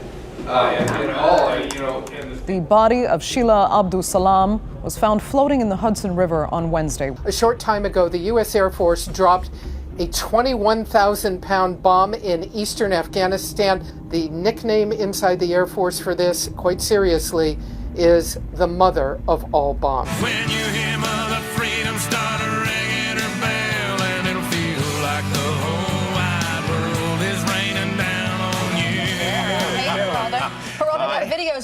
at all, The body of Sheila Abdul Salam was found floating in the Hudson River on Wednesday. A short time ago, the U.S. Air Force dropped a 21,000-pound bomb in eastern Afghanistan. The nickname inside the Air Force for this, quite seriously, is the mother of all bombs. When you hear Mother Freedom start ringing her bell, and it'll feel like the whole wide world is raining down on you.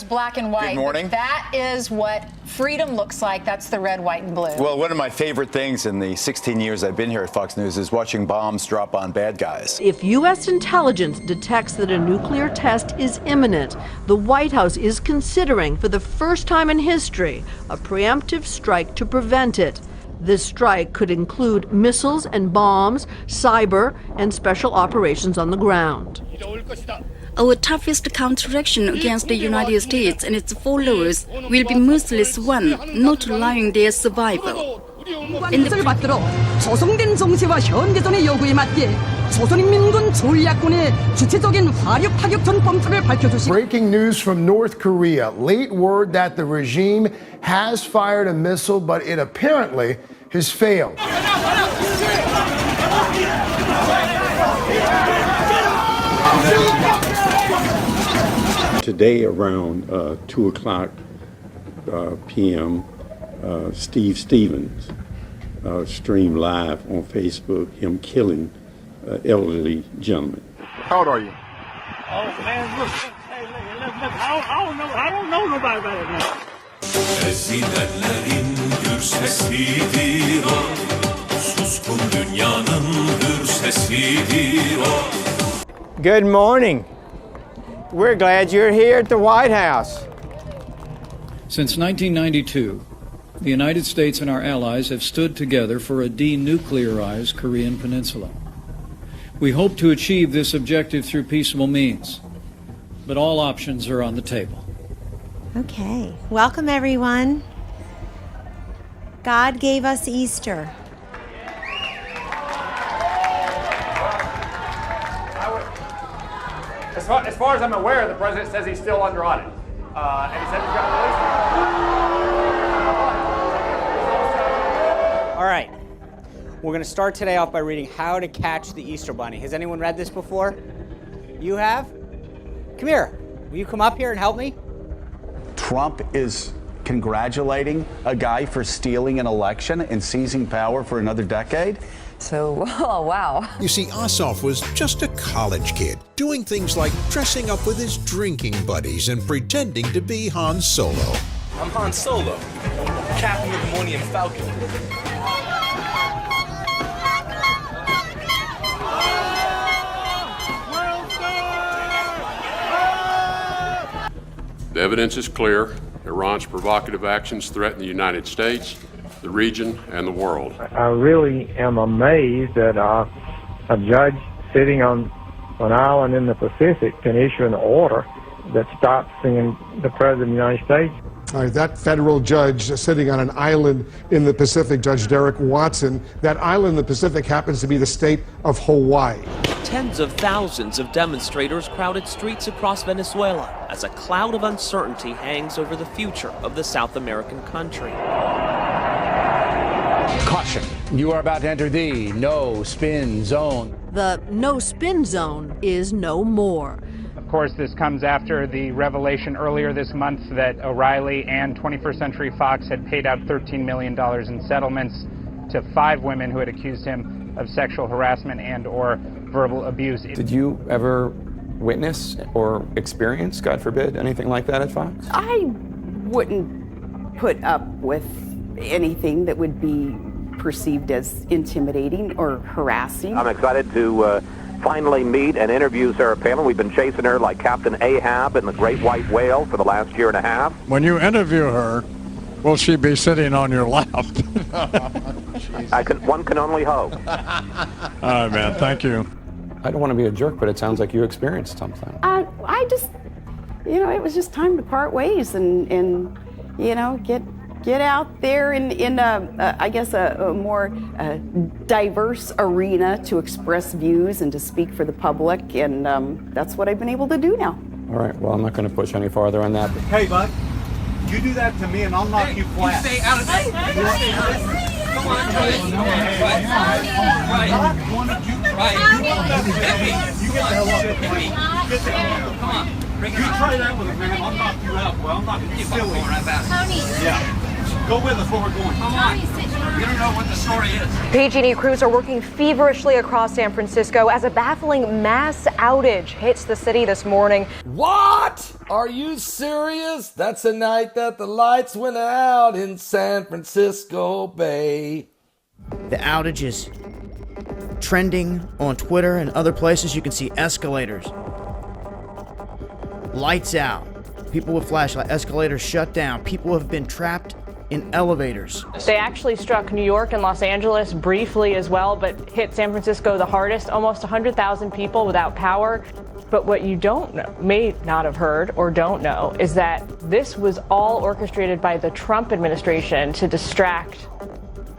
black and white. Good morning. That is what freedom looks like. That's the red, white, and blue. Well, one of my favorite things in the 16 years I've been here at Fox News is watching bombs drop on bad guys. If U.S. intelligence detects that a nuclear test is imminent, the White House is considering, for the first time in history, a preemptive strike to prevent it. This strike could include missiles and bombs, cyber, and special operations on the ground. Our toughest counteraction against the United States and its followers will be merciless one, not allowing their survival. 뜻을 받들어 조성된 정세와 현대전의 요구에 맞게 조선인민군 전략군의 주체적인 화력 타격 전범사를 밝혀주시. Breaking news from North Korea. Late word that the regime has fired a missile, but it apparently has failed. Today around 2 o'clock p.m., Steve Stevens streamed live on Facebook him killing an elderly gentleman. How old are you? Oh man, look, hey, look, I don't know nobody better than that. Ezilenlerin gür sesidir o, suskun dünyanın gür sesidir o. Good morning. We're glad you're here at the White House. Since 1992, the United States and our allies have stood together for a denuclearized Korean peninsula. We hope to achieve this objective through peaceable means, but all options are on the table. Okay, welcome everyone. God gave us Easter. As far as I'm aware, the president says he's still under audit. And he said he's going to release All right. We're going to start today off by reading How to Catch the Easter Bunny. Has anyone read this before? You have? Come here. Will you come up here and help me? Trump is congratulating a guy for stealing an election and seizing power for another decade? So, oh, wow. You see, Ossoff was just a college kid, doing things like dressing up with his drinking buddies and pretending to be Han Solo. I'm Han Solo, captain of the Millennium Falcon. The evidence is clear. Iran's provocative actions threaten the United States, the region, and the world. I really am amazed that a judge sitting on an island in the Pacific can issue an order that stops the President of the United States. All right, that federal judge sitting on an island in the Pacific, Judge Derek Watson, that island in the Pacific happens to be the state of Hawaii. Tens of thousands of demonstrators crowded streets across Venezuela as a cloud of uncertainty hangs over the future of the South American country. Caution, you are about to enter the no spin zone. The no spin zone is no more. Of course, this comes after the revelation earlier this month that O'Reilly and 21st Century Fox had paid out $13 million in settlements to 5 women who had accused him of sexual harassment and or verbal abuse. Did you ever witness or experience, God forbid, anything like that at Fox? I wouldn't put up with anything that would be perceived as intimidating or harassing. I'm excited to finally meet and interview Sarah Palin. We've been chasing her like Captain Ahab in the Great White Whale for the last year and a half. When you interview her, will she be sitting on your lap? One can only hope. All right, man. Thank you. I don't want to be a jerk, but it sounds like you experienced something. I just, it was just time to part ways and get out there in a more diverse arena to express views and to speak for the public, and that's what I've been able to do now. All right, well, I'm not going to push any farther on that. Hey, bud, you do that to me and I'll knock you flat. You stay out of this. Come on, right. Come on. You try that with a man, I'll knock you out, boy. I'll knock you silly. Tony. Yeah. Go with us where we're going. Come on. You don't know what the story is. PG&E crews are working feverishly across San Francisco as a baffling mass outage hits the city this morning. What? Are you serious? That's the night that the lights went out in San Francisco Bay. The outage is trending on Twitter and other places. You can see escalators, lights out, people with flashlights, escalators shut down, people have been trapped in elevators. They actually struck New York and Los Angeles briefly as well, but hit San Francisco the hardest. Almost 100,000 people without power. But what you don't know, may not have heard or don't know, is that this was all orchestrated by the Trump administration to distract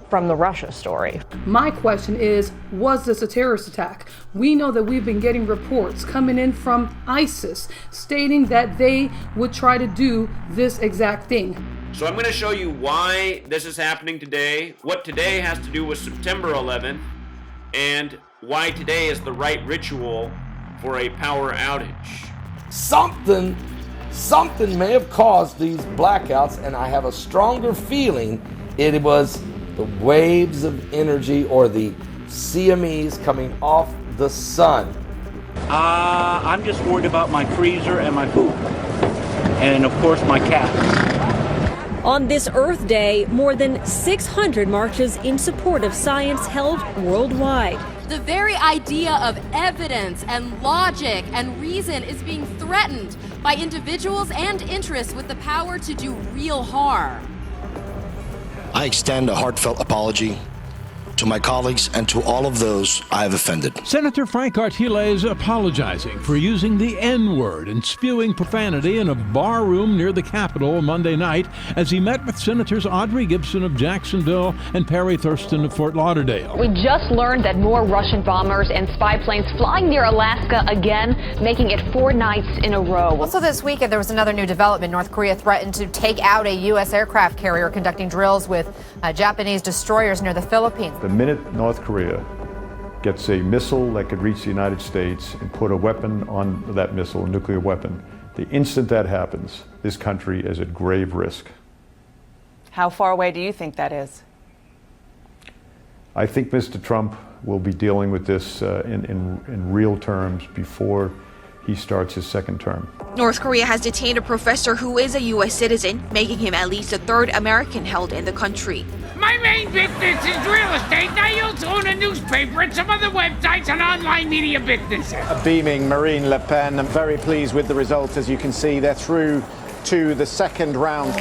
from the Russia story. My question is, was this a terrorist attack? We know that we've been getting reports coming in from ISIS stating that they would try to do this exact thing. So I'm going to show you why this is happening today, what today has to do with September 11th, and why today is the right ritual for a power outage. Something may have caused these blackouts, and I have a stronger feeling it was the waves of energy or the CMEs coming off the sun. I'm just worried about my freezer and my food. And of course my cats. On this Earth Day, more than 600 marches in support of science held worldwide. The very idea of evidence and logic and reason is being threatened by individuals and interests with the power to do real harm. I extend a heartfelt apology to my colleagues and to all of those I have offended. Senator Frank Artile is apologizing for using the N-word and spewing profanity in a bar room near the Capitol Monday night as he met with Senators Audrey Gibson of Jacksonville and Perry Thurston of Fort Lauderdale. We just learned that more Russian bombers and spy planes flying near Alaska again, making it 4 nights in a row. Also this weekend, there was another new development. North Korea threatened to take out a U.S. aircraft carrier conducting drills with Japanese destroyers near the Philippines. The minute North Korea gets a missile that could reach the United States and put a weapon on that missile, a nuclear weapon, the instant that happens, this country is at grave risk. How far away do you think that is? I think Mr. Trump will be dealing with this in real terms before he starts his second term. North Korea has detained a professor who is a U.S. citizen, making him at least the 3rd American held in the country. My main business is real estate, and I also own a newspaper and some other websites and online media businesses. A beaming Marine Le Pen. I'm very pleased with the results. As you can see, they're through to the second round.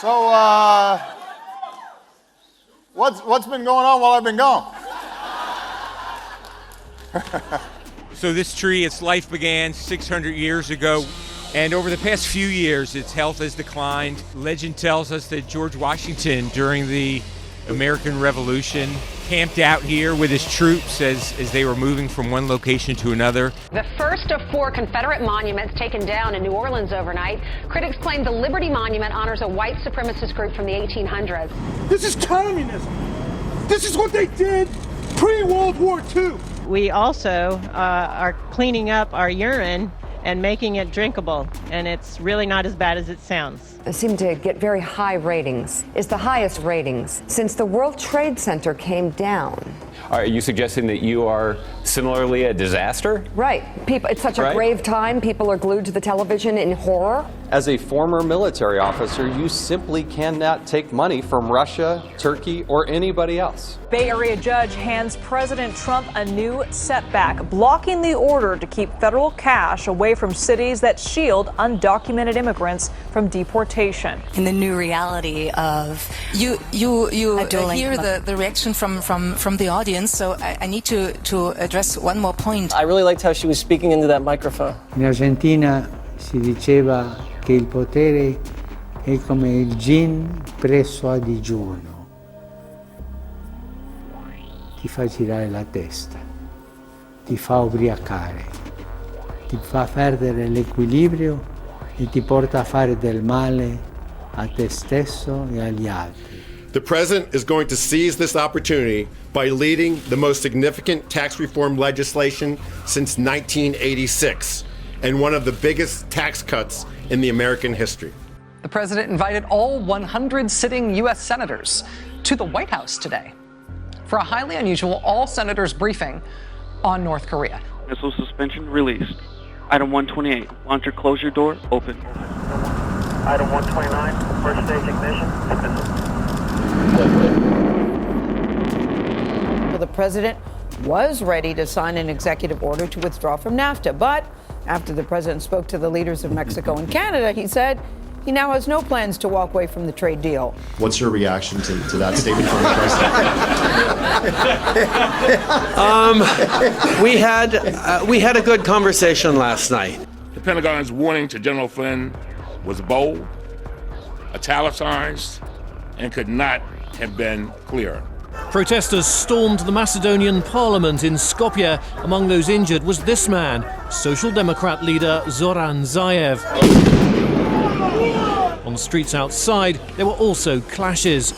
So, what's been going on while I've been gone? So this tree, its life began 600 years ago, and over the past few years, its health has declined. Legend tells us that George Washington, during the American Revolution, camped out here with his troops as they were moving from one location to another. The first of 4 Confederate monuments taken down in New Orleans overnight. Critics claim the Liberty Monument honors a white supremacist group from the 1800s. This is communism. This is what they did pre-World War II. We also are cleaning up our urine and making it drinkable, and it's really not as bad as it sounds. It seemed to get very high ratings. It's the highest ratings since the World Trade Center came down. Are you suggesting that you are similarly a disaster? Right. People, it's such a grave time. People are glued to the television in horror. As a former military officer, you simply cannot take money from Russia, Turkey, or anybody else. Bay Area judge hands President Trump a new setback, blocking the order to keep federal cash away from cities that shield undocumented immigrants from deportation. In the new reality of you hear the reaction from the audience, so I need to address one more point. I really liked how she was speaking into that microphone. In Argentina si diceva che il potere è come il gin preso a digiuno. Ti fa girare la testa, ti fa ubriacare, ti fa perdere l'equilibrio e ti porta a fare del male a te stesso e agli altri. The president is going to seize this opportunity by leading the most significant tax reform legislation since 1986 and one of the biggest tax cuts in the American history. The president invited all 100 sitting U.S. senators to the White House today for a highly unusual all-senators briefing on North Korea. Missile suspension released. Item 128, launcher closure door open. Item 129, first stage ignition, dismissal. The president was ready to sign an executive order to withdraw from NAFTA, but after the president spoke to the leaders of Mexico and Canada, he said he now has no plans to walk away from the trade deal. What's your reaction to that statement from the president? We had a good conversation last night. The Pentagon's warning to General Flynn was bold, italicized, and could not have been clearer. Protesters stormed the Macedonian parliament in Skopje. Among those injured was this man, Social Democrat leader Zoran Zaev. On the streets outside, there were also clashes.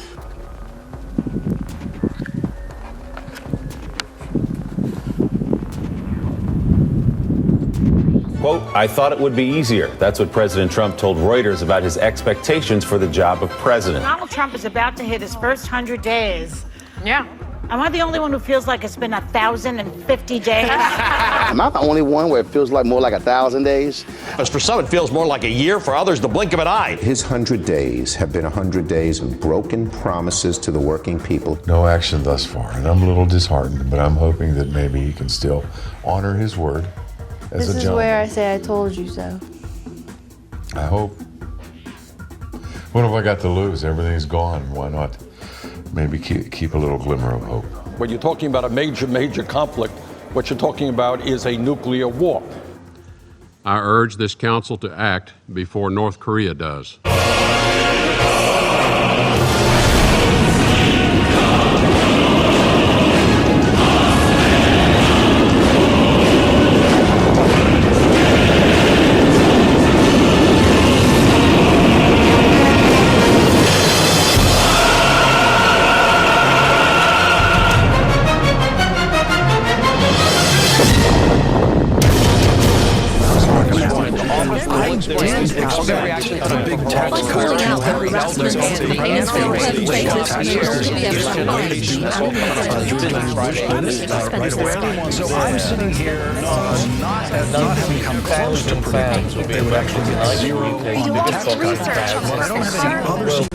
Quote, I thought it would be easier. That's what President Trump told Reuters about his expectations for the job of president. Donald Trump is about to hit his first 100 days. Yeah. Am I the only one who feels like it's been 1,050 days? Am I the only one where it feels like more like 1,000 days? As for some, it feels more like a year. For others, the blink of an eye. His 100 days have been 100 days of broken promises to the working people. No action thus far, and I'm a little disheartened, but I'm hoping that maybe he can still honor his word as a gentleman. This is where I say I told you so. I hope. What have I got to lose? Everything's gone. Why not maybe keep a little glimmer of hope? When you're talking about a major conflict, what you're talking about is a nuclear war. I urge this council to act before North Korea does. So I'm sitting here not having come close to predicting that they would actually get zero on the tax cut. I don't have any other